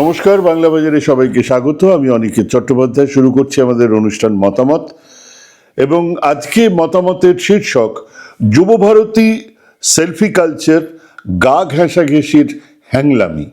নমস্কার, বাংলা বাজারে সবাইকে স্বাগত। আমি অনিকেত চট্টোপাধ্যায়। শুরু করছি আমাদের অনুষ্ঠান মতামত, এবং আজকে মতামতের শীর্ষক যুবভারতী সেলফি কালচার, গা ঘেঁষাঘেঁষির হ্যাংলামি।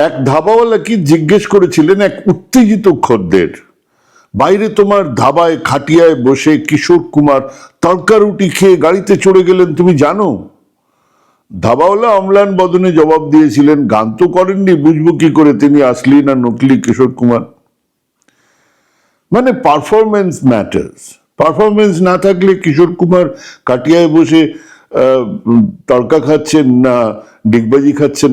এক ধাবাওয়ালা কি জিজ্ঞেস করেছিলেন এক উত্তেজিত খদ্দের, বাইরে তোমার ধাবায় খাটিয়ায় বসে কিশোর কুমার তড়কা রুটি খেয়ে গাড়িতে চড়ে গেলেন, তুমি জানো? ধাবাওয়ালা অম্লান বদনে জবাব দিয়েছিলেন, গান তো করেননি, বুঝবো কি করে তিনি আসলি না নকলি কিশোর কুমার। মানে পারফরমেন্স ম্যাটার্স। পারফরমেন্স না থাকলে কিশোর কুমার কাটিয়ায় বসে তড়কা খাচ্ছেন না ডিগবাজি খাচ্ছেন,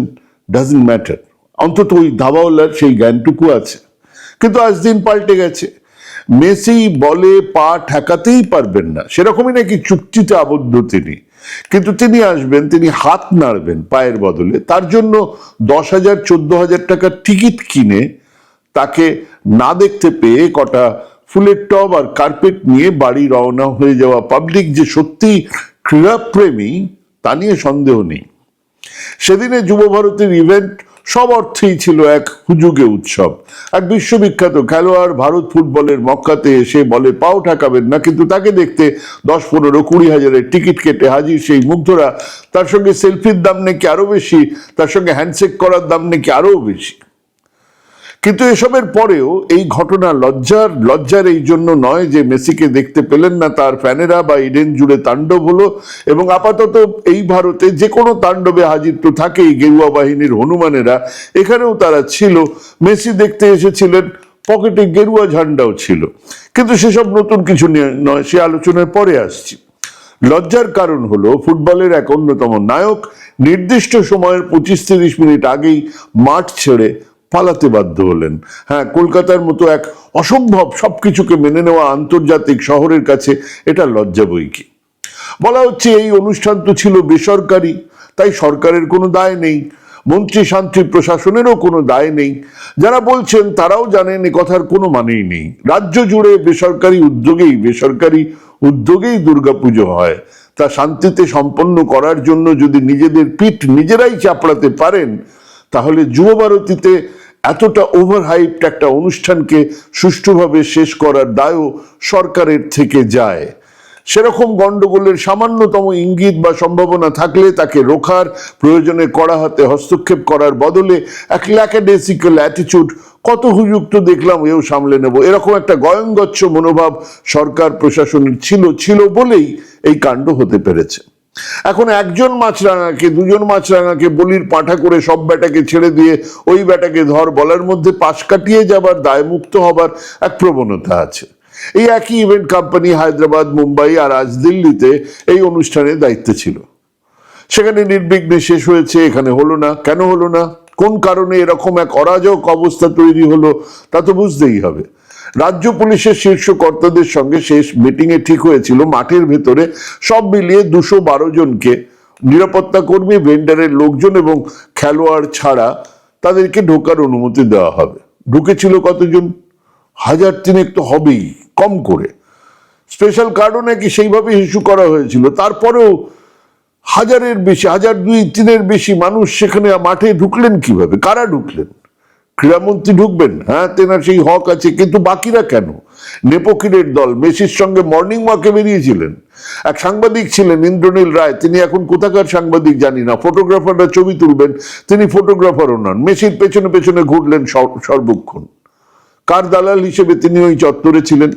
ডাজন্ট ম্যাটার। অন্তত ওই ধাবাওয়ালার সেই জ্ঞানটুকু আছে। কিন্তু আজ দিন পাল্টে গেছে। মেসি বলে পা ঠেকাতেই পারবেন না, সেরকমই নাকি চুক্তিতে আবদ্ধ তিনি। কিন্তু তিনি আসবেন, তিনি হাত নাড়বেন পায়ের বদলে। তার জন্য 10,000 14,000 টাকার টিকিট কিনে তাকে না দেখতে পেয়ে কটা ফুলের টব আর কার্পেট নিয়ে বাড়ি রওনা হয়ে যাওয়া পাবলিক যে সত্যি ক্রীড়াপ্রেমী তা নিয়ে সন্দেহ নেই। সেদিনে যুবভারতীর ইভেন্ট সব অর্থেই ছিল এক হুজুগে উৎসব। এক বিশ্ববিখ্যাত খেলোয়াড় ভারত ফুটবলের মক্কাতে এসে বলে পাও ঠেকাবেন না, কিন্তু তাকে দেখতে 10, 15, 20 হাজারের টিকিট কেটে হাজির সেই মুগ্ধরা। তার সঙ্গে সেলফির দাম নাকি আরো বেশি, তার সঙ্গে হ্যান্ডশেক করার দাম নাকি আরো বেশি। কিন্তু এসবের পরেও এই ঘটনা লজ্জার এই জন্য নয় যে মেসিকে দেখতে পেলেন না তার ফ্যানেরা বা ইডেন জুড়ে তাণ্ডব হলো। এবং আপাতত এই ভারতে যে কোনো তাণ্ডবে হাজির তো থাকেই গেরুয়া বাহিনীর হনুমানেরা, এখানেও তারা ছিল। মেসি দেখতে এসেছিলেন, পকেটে গেরুয়া ঝান্ডাও ছিল। কিন্তু সেসব নতুন কিছু নয়, সে আলোচনায় পরে আসছি। লজ্জার কারণ হলো ফুটবলের এক অন্যতম নায়ক নির্দিষ্ট সময়ের 25-30 মিনিট আগেই মাঠ ছেড়ে পালাতে বাধ্য হলেন। হ্যাঁ, কলকাতার মতো এক অসম্ভব সবকিছুকে মেনে নেওয়া আন্তর্জাতিক শহরের কাছে এটা লজ্জা বই কি। বলা হচ্ছে এই অনুষ্ঠান তো ছিল বেসরকারি, তাই সরকারের কোনো দায় নেই, মন্ত্রী শান্তি প্রশাসনেরও কোনো দায় নেই। যারা বলছেন তারাও জানেন এ কথার কোনো মানেই নেই। রাজ্য জুড়ে বেসরকারি উদ্যোগেই দুর্গাপুজো হয়। তা শান্তিতে সম্পন্ন করার জন্য যদি নিজেদের পিঠ নিজেরাই চাপড়াতে পারেন, তাহলে যুবভারতীতে এতটা ওভারহাইপড একটা অনুষ্ঠানকে সুষ্ঠুভাবে শেষ করার দায়ও সরকারের থেকে যায়। সেরকম গন্ডগোলের সামান্যতম ইঙ্গিত বা সম্ভাবনা থাকলে তাকে রোখার, প্রয়োজনে কড়া হাতে হস্তক্ষেপ করার বদলে এক ল্যাকেডেসিক্যাল অ্যাটিচিউড, কত হুযুক্ত দেখলাম এও সামলে নেব, এরকম একটা গয়ঙ্গচ্ছ মনোভাব সরকার প্রশাসনের ছিল বলেই এই কাণ্ড হতে পেরেছে। এখন একজন মাছরাঙাকে, দুজন মাছরাঙাকে বলির পাঁঠা করে সব ব্যাটাকে ছেড়ে দিয়ে ওই ব্যাটাকে ধর বলার মধ্যে পাশ কাটিয়ে যাবার, দায়মুক্ত হবার এক প্রবণতা আছে। এই একই ইভেন্ট কোম্পানি হায়দ্রাবাদ, মুম্বাই আর আজ দিল্লিতে এই অনুষ্ঠানের দায়িত্বে ছিল। সেখানে নির্বিঘ্নে শেষ হয়েছে, এখানে হলো না। কেন হলো না, কোন কারণে এরকম এক অরাজক অবস্থা তৈরি হলো, তা তো বুঝতেই হবে। রাজ্য পুলিশের শীর্ষ কর্তাদের সঙ্গে শেষ মিটিংয়ে ঠিক হয়েছিল মাঠের ভেতরে সব মিলিয়ে 212 জনকে, নিরাপত্তা কর্মী, ভেন্ডারের লোকজন এবং খেলোয়াড় ছাড়া তাদেরকে ঢোকার অনুমতি দেওয়া হবে। ঢুকেছিল কতজন? 1,003 তো হবেই কম করে। স্পেশাল কার্ডও নাকি সেইভাবে ইস্যু করা হয়েছিল। তারপরেও 1,000-এর বেশি, 1,200-3-এর বেশি মানুষ সেখানে মাঠে ঢুকলেন কিভাবে? কারা ঢুকলেন? ক্রীড়ামন্ত্রী ঢুকবেন, হ্যাঁ, তেনার সেই হক আছে, কিন্তু বাকিরা কেন? নেপোকিরের দল মেসির সঙ্গে মর্নিং ওয়াকে বেরিয়েছিলেন। এক সাংবাদিক ছিলেন ইন্দ্রনীল রায়, তিনি এখন কোথাকার সাংবাদিক জানি না। ফটোগ্রাফাররা ছবি তুলবেন, তিনি ফটোগ্রাফারও নন। মেসির পেছনে পেছনে ঘুরলেন সর্বক্ষণ। কার দালাল হিসেবে তিনি ওই চত্বরে ছিলেন?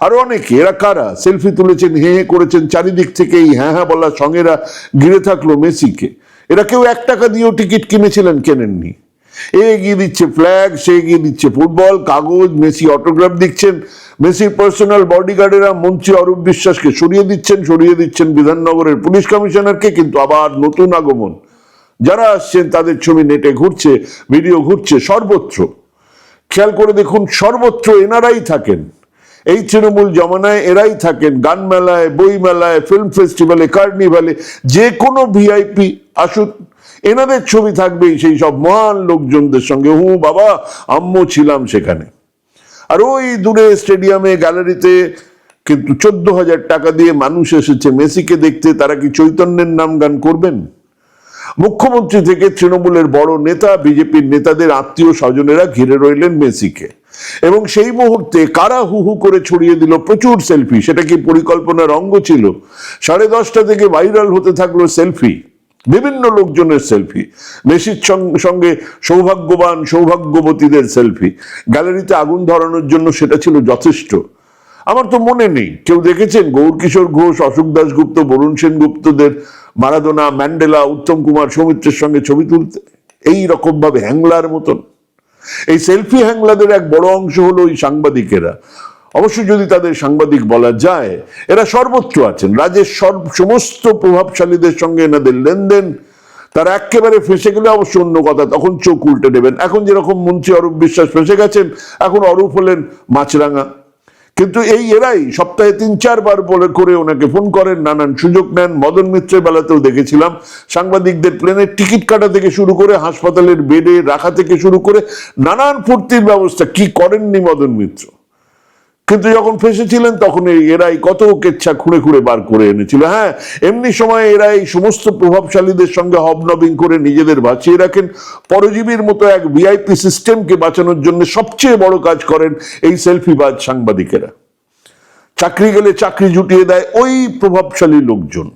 আরো অনেকে। এরা কারা? সেলফি তুলেছেন, হে হে করেছেন, চারিদিক থেকে এই হ্যাঁ হ্যাঁ বলা সঙ্গেরা ঘিরে থাকলো মেসিকে। এরা কেউ 1 টাকা দিয়েও টিকিট কিনেছিলেন, কেনেননি। এ এগিয়ে দিচ্ছে ফ্ল্যাগ, সে এগিয়ে দিচ্ছে ফুটবল, কাগজ, মেসি অটোগ্রাফ দিচ্ছেন। মেসির পার্সোনাল বডিগার্ডেরা মন্ত্রী অরূপ বিশ্বাসকে সরিয়ে দিচ্ছেন বিধাননগরের পুলিশ কমিশনারকে। কিন্তু আবার নতুন আগমন, যারা আসছেন তাদের ছবি নেটে ঘুরছে, ভিডিও ঘুরছে সর্বত্র। খেয়াল করে দেখুন, সর্বত্র এনারাই থাকেন। এই তৃণমূল জমানায় এরাই থাকেন, গান মেলায়, বই মেলায়, ফিল্ম ফেস্টিভ্যালে, কার্নিভালে, যে কোনো ভিআইপি আসুন, এনাদের ছবি থাকবেই সেই সব মহান লোকজনদের সঙ্গে। বাবা, আম্মু ছিলাম সেখানে। আর ওই দূরে স্টেডিয়ামে, গ্যালারিতে কিন্তু 14,000 টাকা দিয়ে মানুষ এসেছে মেসিকে দেখতে। তারা কি চৈতন্যের নাম গান করবেন? মুখ্যমন্ত্রী থেকে তৃণমূলের বড় নেতা, বিজেপির নেতাদের আত্মীয় স্বজনেরা ঘিরে রইলেন মেসিকে, এবং সেই মুহূর্তে কারা হু হু করে ছড়িয়ে দিল প্রচুর সেলফি। সেটা কি পরিকল্পনার অঙ্গ ছিল? 10:30 থেকে ভাইরাল হতে থাকলো সেলফি, বিভিন্ন লোকজনের সেলফি, মেসির সঙ্গে সৌভাগ্যবান সৌভাগ্যবতীদের সেলফি। গ্যালারিতে আগুন ধরানোর জন্য সেটা ছিল যথেষ্ট। আমার তো মনে নেই কেউ দেখেছেন গৌরকিশোর ঘোষ, অশোক দাশগুপ্ত, বরুণ সেনগুপ্তদের মারাদোনা, ম্যান্ডেলা, উত্তম কুমার, সৌমিত্রের সঙ্গে ছবি তুলতে এই রকম ভাবে হ্যাংলার মতন। এই সেলফি হ্যাংলাদের এক বড় অংশ হলো ওই সাংবাদিকেরা। অবশ্য যদি তাদের সাংবাদিক বলা যায়, এরা সর্বত্র আছেন। রাজ্যের সমস্ত প্রভাবশালীদের সঙ্গে এনাদের লেনদেন। তারা একেবারে ফেসে গেলে অবশ্য অন্য কথা, তখন চোখ উল্টে নেবেন। এখন যেরকম মন্ত্রী অরূপ বিশ্বাস ফেসে গেছেন, এখন অরূপ হলেন মাছরাঙা। কিন্তু এরাই সপ্তাহে 3-4 বার বলে করে ওনাকে ফোন করেন, নানান সুযোগ নেন। মদন মিত্রের বেলাতেও দেখেছিলাম, সাংবাদিকদের প্লেনের টিকিট কাটা থেকে শুরু করে হাসপাতালের বেডে রাখা থেকে শুরু করে নানান ফুর্তির ব্যবস্থা কি করেননি মদন মিত্র। কিন্তু যখন ফেসেছিলেন তখন এরাই কত কেচ্ছা খুঁড়ে খুঁড়ে বার করে এনেছিল। হ্যাঁ, এমনি সময় এরা এই সমস্ত প্রভাবশালীদের সঙ্গে হবনবিং করে নিজেদের বাঁচিয়ে রাখেন। পরজীবীর মতো এক ভিআইপি সিস্টেমকে বাঁচানোর জন্য সবচেয়ে বড় কাজ করেন এই সেলফিবাজ সাংবাদিকেরা। চাকরি গেলে চাকরি জুটিয়ে দেয় ওই প্রভাবশালী লোকজন।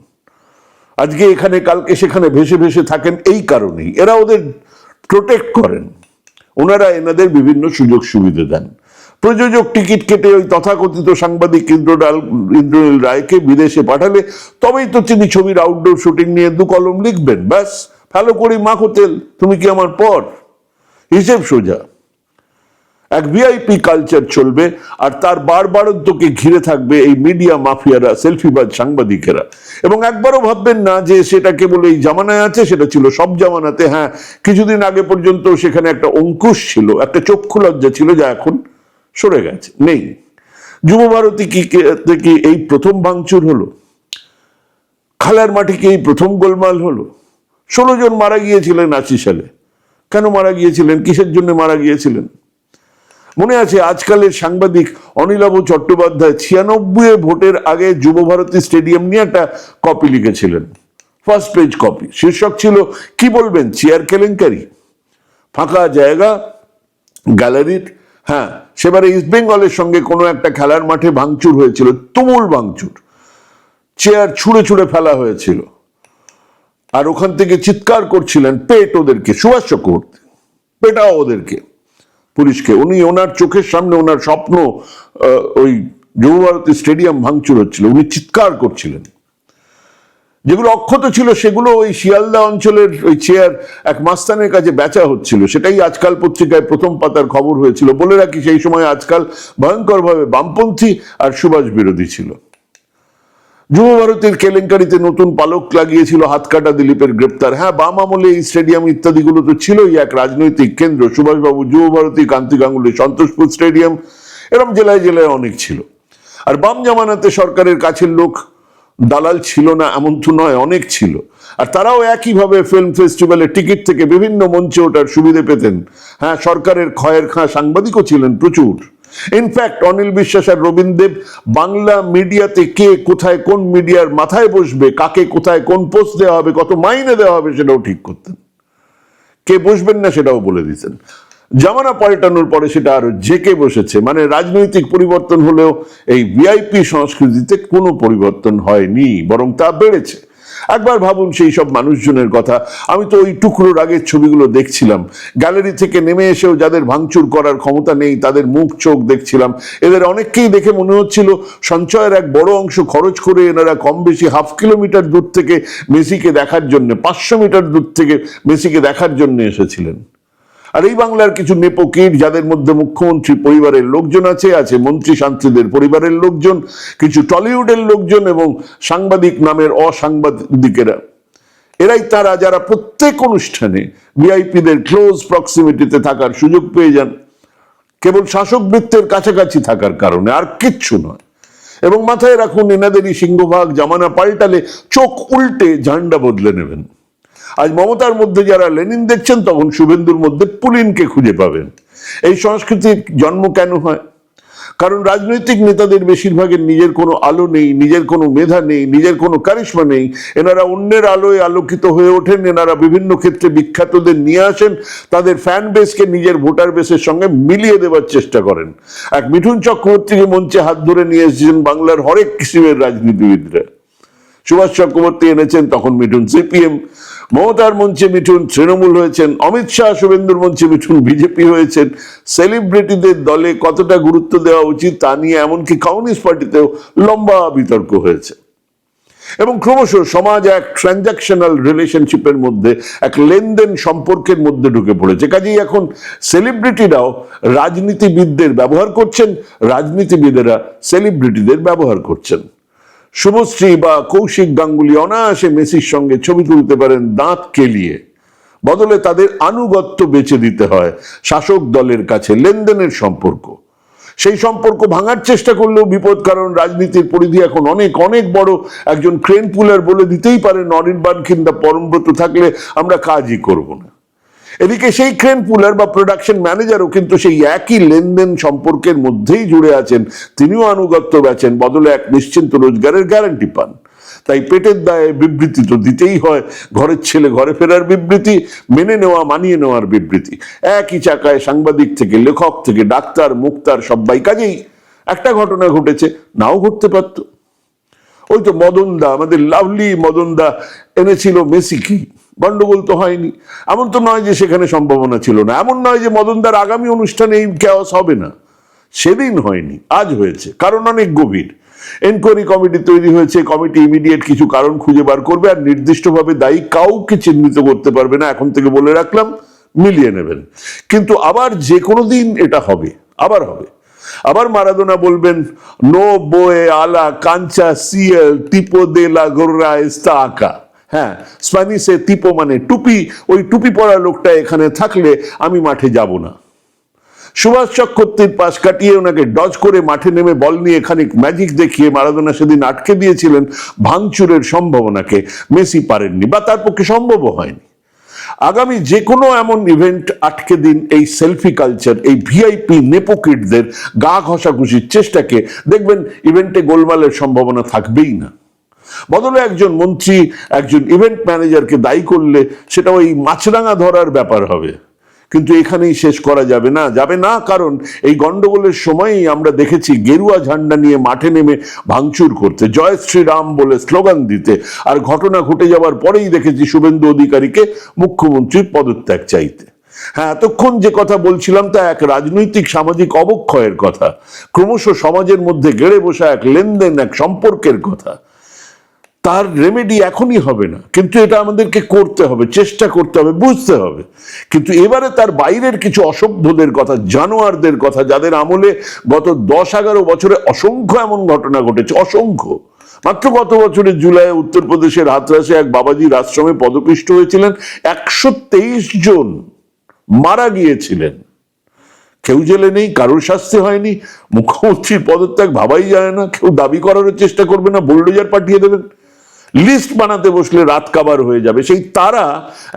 আজকে এখানে, কালকে সেখানে ভেসে ভেসে থাকেন এই কারণেই। এরা ওদের প্রোটেক্ট করেন, ওনারা এনাদের বিভিন্ন সুযোগ সুবিধা দেন। প্রযোজক টিকিট কেটে ওই তথাকথিত সাংবাদিক ইন্দ্রনীল রায়কে বিদেশে পাঠালে তবেই তো তিনি ছবির আউটডোর শুটিং নিয়ে 2 কলম লিখবেন। ব্যাস, ভালো করে মাখো তেল, তুমি কি আমার পর। হিসেব সোজা। এক ভিআইপি কালচার চলবে, আর তার বারবারন্তকে ঘিরে থাকবে এই মিডিয়া মাফিয়ারা, সেলফিবাজ সাংবাদিকেরা। এবং একবারও ভাববেন না যে সেটা কেবল এই জামানায় আছে, সেটা ছিল সব জামানাতে। হ্যাঁ, কিছুদিন আগে পর্যন্ত সেখানে একটা অঙ্কুশ ছিল, একটা চক্ষু লজ্জা ছিল, যা এখন সরে গেছে, নেই। যুবভারতী কি এই প্রথম ভাঙচুর হলো? খালার মাঠে কি এই প্রথম গোলমাল হলো? 16 জন মারা গিয়েছিলেন 80 সালে। কেন মারা গিয়েছিলেন? কিসের জন্য মারা গিয়েছিলেন? মনে আছে আজকালের সাংবাদিক অনিলাভ চট্টোপাধ্যায় 96 ভোটের আগে যুবভারতী স্টেডিয়াম নিয়ে একটা কপি লিখেছিলেন, ফার্স্ট পেজ কপি। শীর্ষক ছিল, কি বলবেন, চেয়ার কেলেঙ্কারি। ফাঁকা জায়গা গ্যালারির। হ্যাঁ, সেবারে ইস্ট বেঙ্গলের সঙ্গে কোনো একটা খেলার মাঠে ভাঙচুর হয়েছিল, তুমুল ভাঙচুর। চেয়ার ছুঁড়ে ছুঁড়ে ফেলা হয়েছিল, আর ওখান থেকে চিৎকার করছিলেন পেট ওদেরকে, সুভাষ চক্রবর্তী, পেটাও ওদেরকে, পুলিশকে। উনি ওনার চোখের সামনে, ওনার স্বপ্ন, ওই যুবভারতী স্টেডিয়াম ভাঙচুর হচ্ছিল, উনি চিৎকার করছিলেন। যেগুলো অক্ষত ছিল সেগুলো ওই শিয়ালদা অঞ্চলের ওই চেয়ার এক মাস্তানের কাছে বেচা হচ্ছিল। সেটাই আজকাল পত্রিকায় প্রথম পাতার খবর হয়েছিল। বলে রাখি, সেই সময় আজকাল ভয়ঙ্করভাবে বামপন্থী আর সুভাষ বিরোধী ছিল। যুবভারতীর কেলেঙ্কারিতে নতুন পালক লাগিয়েছিল হাতকাটা দিলীপের গ্রেপ্তার। হ্যাঁ, বাম আমলে এই স্টেডিয়াম ইত্যাদিগুলো তো ছিলই এক রাজনৈতিক কেন্দ্র। সুভাষবাবু, যুবভারতী, কান্তি গাঙ্গুলি, সন্তোষপুর স্টেডিয়াম, এরম জেলায় জেলায় অনেক ছিল। আর বাম জামানাতে সরকারের কাছের লোক, দালাল ছিল না এমন তো নয়, অনেক ছিল। আর তারাও একইভাবে ফিল্ম ফেস্টিভ্যালের টিকিট থেকে বিভিন্ন মঞ্চে ওঠার সুবিধে পেতেন। হ্যাঁ, সরকারের খয়ের খাঁ সাংবাদিকও ছিলেন প্রচুর। ইনফ্যাক্ট অনিল বিশ্বাস আর রবীন্দ্র বাংলা মিডিয়াতে কে কোথায় কোন মিডিয়ার মাথায় বসবে, কাকে কোথায় কোন পোস্ট দেওয়া হবে, কত মাইনে দেওয়া হবে সেটাও ঠিক করতেন। কে বসবেন না সেটাও বলে দিতেন। জামানা পাল্টানোর পরে সেটা আরো জেকে বসেছে। মানে রাজনৈতিক পরিবর্তন হলেও এই ভিআইপি সংস্কৃতিতে কোনো পরিবর্তন হয়নি, বরং তা বেড়েছে। একবার ভাবুন সেই সব মানুষজনের কথা। আমি তো ওই টুকরোর আগের ছবিগুলো দেখছিলাম। গ্যালারি থেকে নেমে এসেও যাদের ভাঙচুর করার ক্ষমতা নেই তাদের মুখ চোখ দেখছিলাম। এদের অনেককেই দেখে মনে হচ্ছিল সঞ্চয়ের এক বড় অংশ খরচ করে এনারা কম বেশি 1/2 কিলোমিটার দূর থেকে মেসিকে দেখার জন্য, 500 মিটার দূর থেকে মেসিকে দেখার জন্য এসেছিলেন। আর এই বাংলার কিছু নেপোকিট, যাদের মধ্যে মুখ্যমন্ত্রী পরিবারের লোকজন আছে মন্ত্রী শান্তিদের পরিবারের লোকজন, কিছু টলিউডের লোকজন এবং সাংবাদিক নামের অসাংবাদিকেরা, এরাই তারা যারা প্রত্যেক অনুষ্ঠানে ভিআইপিদের ক্লোজ প্রক্সিমিটিতে থাকার সুযোগ পেয়ে যান, কেবল শাসক বৃত্তের কাছাকাছি থাকার কারণে, আর কিচ্ছু নয়। এবং মাথায় রাখুন, এনাদেরই সিংহভাগ জামানা পাল্টালে চোখ উল্টে ঝান্ডা বদলে নেবেন। আজ মমতার মধ্যে যারা লেনিন দেখছেন, তখন শুভেন্দুর মধ্যে পুলিনকে খুঁজে পাবেন। এই সংস্কৃতির জন্ম কেন হয়? কারণ রাজনৈতিক নেতাদের বেশিরভাগের নিজের কোনো আলো নেই, নিজের কোনো মেধা নেই, নিজের কোনো কারিশমা নেই। এনারা অন্যের আলোয় আলোকিত হয়ে ওঠেন। এনারা বিভিন্ন ক্ষেত্রে বিখ্যাতদের নিয়ে আসেন, তাদের ফ্যান বেসকে নিজের ভোটার বেসের সঙ্গে মিলিয়ে দেওয়ার চেষ্টা করেন। এক মিঠুন চক্রবর্তীকে মঞ্চে হাত ধরে নিয়ে এসেছেন বাংলার হরেক কিসিমের রাজনীতিবিদরা। সুভাষ চক্রবর্তী এনেছেন, তখন মিঠুন সিপিএম। মমতার মঞ্চে মিঠুন তৃণমূল হয়েছেন। অমিত শাহ শুভেন্দুর মঞ্চে মিঠুন বিজেপি হয়েছেন। সেলিব্রিটিদের দলে কতটা গুরুত্ব দেওয়া উচিত তা নিয়ে এমনকি কমিউনিস্ট পার্টিতেও লম্বা বিতর্ক হয়েছে। এবং ক্রমশ সমাজ এক ট্রানজাকশনাল রিলেশনশিপের মধ্যে, এক লেনদেন সম্পর্কের মধ্যে ঢুকে পড়েছে। কাজেই এখন সেলিব্রিটিরাও রাজনীতিবিদদের ব্যবহার করছেন, রাজনীতিবিদেরা সেলিব্রিটিদের ব্যবহার করছেন। শুভশ্রী বা কৌশিক গাঙ্গুলি অনায়াসে মেসির সঙ্গে ছবি তুলতে পারেন দাঁত কেলিয়ে, বদলে তাদের আনুগত্য বেচে দিতে হয় শাসক দলের কাছে। লেনদেনের সম্পর্ক, সেই সম্পর্ক ভাঙার চেষ্টা করলেও বিপদ, কারণ রাজনীতির পরিধি এখন অনেক অনেক বড়। একজন ক্রেন পুলার বলে দিতেই পারেন, অনির্বাণ কিংবা পরমব্রত থাকলে আমরা কাজই করব না। এদিকে সেই ক্রেন পুলার বা প্রোডাকশন ম্যানেজারও কিন্তু সেই একই লেনদেন সম্পর্কের মধ্যেই জুড়ে আছেন। তিনিও আনুগত্য বেচেন, বদলে এক নিশ্চিন্ত রোজগারের গ্যারান্টি পান। তাই পেটের দায়ে বিবৃতি তো দিতেই হয়। ঘরের ছেলে ঘরে ফেরার বিবৃতি, মেনে নেওয়া মানিয়ে নেওয়ার বিবৃতি। একই চাকায় সাংবাদিক থেকে লেখক থেকে ডাক্তার মুক্তার সবাই। কাজেই একটা ঘটনা ঘটেছে, নাও ঘটতে পারত। ওই তো মদনদা, আমাদের লাভলি মদনদা এনেছিল মেসিকে, গন্ডগোল তো হয়নি। এমন তো নয় যে সেখানে সম্ভাবনা ছিল না, এমন নয় যে মদনদার আগামী অনুষ্ঠানে এই ক্যাওস হবে না। সেদিন হয়নি, আজ হয়েছে। কারণ অনেক গভীর। এনকোয়ারি কমিটি তৈরি হয়েছে। কমিটি ইমিডিয়েট কিছু কারণ খুঁজে বার করবে, আর নির্দিষ্টভাবে দায়ী কাউকে চিহ্নিত করতে পারবে না। এখন থেকে বলে রাখলাম, মিলিয়ে নেবেন। কিন্তু আবার যে কোনো দিন এটা হবে, আবার হবে। আবার মারাদোনা বলবেন, নো বোয়ে আলা কাঞ্চা সিএল টিপো দে লা গোর্রা এস্তা আঁকা। হ্যাঁ, স্প্যানিশে টিপো মানে টুপি। ওই টুপি পরা লোকটা এখানে থাকলে আমি মাঠে যাব না। সুভাষ চক্রবর্তীর পাশ কাটিয়ে ওনাকে ডজ করে মাঠে নেমে বল নিয়ে খানিক ম্যাজিক দেখিয়ে মারাদোনা সেদিন আটকে দিয়েছিলেন ভাঙচুরের সম্ভাবনাকে। মেসি পারেননি, বা তার পক্ষে সম্ভবও হয়নি। আগামী যে কোনো এমন ইভেন্ট আটকে দিন এই সেলফি কালচার, এই ভিআইপি নেপোকিটদের গা ঘষাঘষির চেষ্টাকে। দেখবেন ইভেন্টে গোলমালের সম্ভাবনা থাকবেই না। বদলে একজন মন্ত্রী, একজন ইভেন্ট ম্যানেজারকে দায়ী করলে সেটা ওই মাছরাঙা ধরার ব্যাপার হবে। কিন্তু এখানেই শেষ করা যাবে না, যাবে না। কারণ এই গন্ডগোলের সময়ই আমরা দেখেছি গেরুয়া ঝান্ডা নিয়ে মাঠে নেমে ভাঙচুর করতে, জয় শ্রীরাম বলে স্লোগান দিতে। আর ঘটনা ঘটে যাওয়ার পরেই দেখেছি শুভেন্দু অধিকারীকে মুখ্যমন্ত্রীর পদত্যাগ চাইতে। হ্যাঁ, এতক্ষণ যে কথা বলছিলাম তা এক রাজনৈতিক সামাজিক অবক্ষয়ের কথা, ক্রমশ সমাজের মধ্যে গেড়ে বসা এক লেনদেন, এক সম্পর্কের কথা। তার রেমেডি এখনই হবে না, কিন্তু এটা আমাদেরকে করতে হবে, চেষ্টা করতে হবে, বুঝতে হবে। কিন্তু এবারে তার বাইরের কিছু অসভ্যদের কথা, জানোয়ারদের কথা, যাদের আমলে গত 10-11 বছরে অসংখ্য এমন ঘটনা ঘটেছে, অসংখ্য। মাত্র গত বছরের জুলাইয়ে উত্তরপ্রদেশের হাতরাসে এক বাবাজির আশ্রমে পদপিষ্ট হয়েছিলেন 123 জন, মারা গিয়েছিলেন। কেউ জেলে নেই, কারোর শাস্তি হয়নি। মুখ্যমন্ত্রীর পদত্যাগ ভাবাই যায় না। কেউ দাবি করারও চেষ্টা করবে না, বুলডোজার পাঠিয়ে দেবেন। লিস্ট বানাতে বসলে রাত কাবার হয়ে যাবে। সেই তারা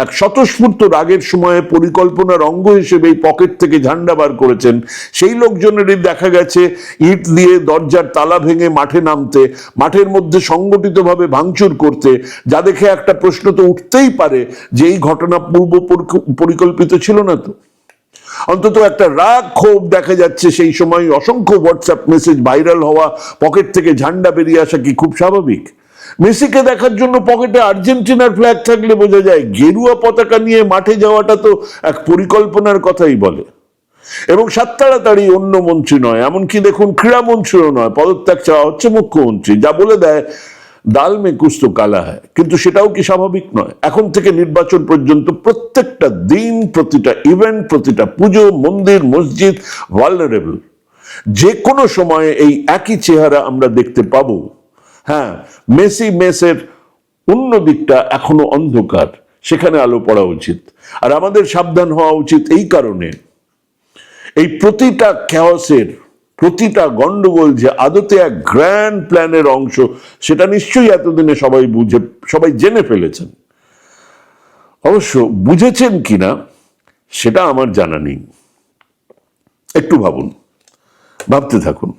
এক স্বতঃস্ফূর্ত রাগের সময়ে পরিকল্পনার অঙ্গ হিসেবে এই পকেট থেকে ঝান্ডা বার করেছেন। সেই লোকজনেরই দেখা গেছে ইট দিয়ে দরজার তালা ভেঙে মাঠে নামতে, মাঠের মধ্যে সংগঠিতভাবে ভাঙচুর করতে। যা দেখে একটা প্রশ্ন তো উঠতেই পারে যে এই ঘটনা পূর্ব পরিকল্পিত ছিল না তো? অন্তত একটা রাগ ক্ষোভ দেখা যাচ্ছে সেই সময়। অসংখ্য হোয়াটসঅ্যাপ মেসেজ ভাইরাল হওয়া, পকেট থেকে ঝান্ডা বেরিয়ে আসা কি খুব স্বাভাবিক? মেসিকে দেখার জন্য পকেটে আর্জেন্টিনার ফ্ল্যাগ থাকলে বোঝা যায় গেরুয়া পতাকা নিয়ে মাঠে যাওয়াটা তো এক পরিকল্পনার কথাই বলে। এবং সাত তাড়াতাড়ি অন্য মন্ত্রী নয়, এমনকি দেখুন ক্রীড়ামন্ত্রীও নয়, পদত্যাগ চাওয়া হচ্ছে মুখ্যমন্ত্রী। যা বলে দেয় দাল মে কুছ তো কালা হয়। কিন্তু সেটাও কি স্বাভাবিক নয়? এখন থেকে নির্বাচন পর্যন্ত প্রত্যেকটা দিন, প্রতিটা ইভেন্ট, প্রতিটা পুজো, মন্দির, মসজিদ ভালনারেবল। যে কোনো সময়ে এই একই চেহারা আমরা দেখতে পাবো। হ্যাঁ, মেসি মেসের অন্য দিকটা এখনো অন্ধকার, সেখানে আলো পড়া উচিত। আর আমাদের সাবধান হওয়া উচিত এই কারণে, এই প্রতিটা ক্যাওসের, প্রতিটা গন্ডগোল যে আদতে এক গ্র্যান্ড প্ল্যানের অংশ, সেটা নিশ্চয়ই এতদিনে সবাই জেনে ফেলেছেন। অবশ্য বুঝেছেন কিনা সেটা আমার জানা নেই। একটু ভাবুন, ভাবতে থাকুন,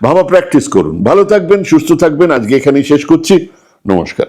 ভাবা প্র্যাকটিস করুন। ভালো থাকবেন, সুস্থ থাকবেন। আজকে এখানেই শেষ করছি। নমস্কার।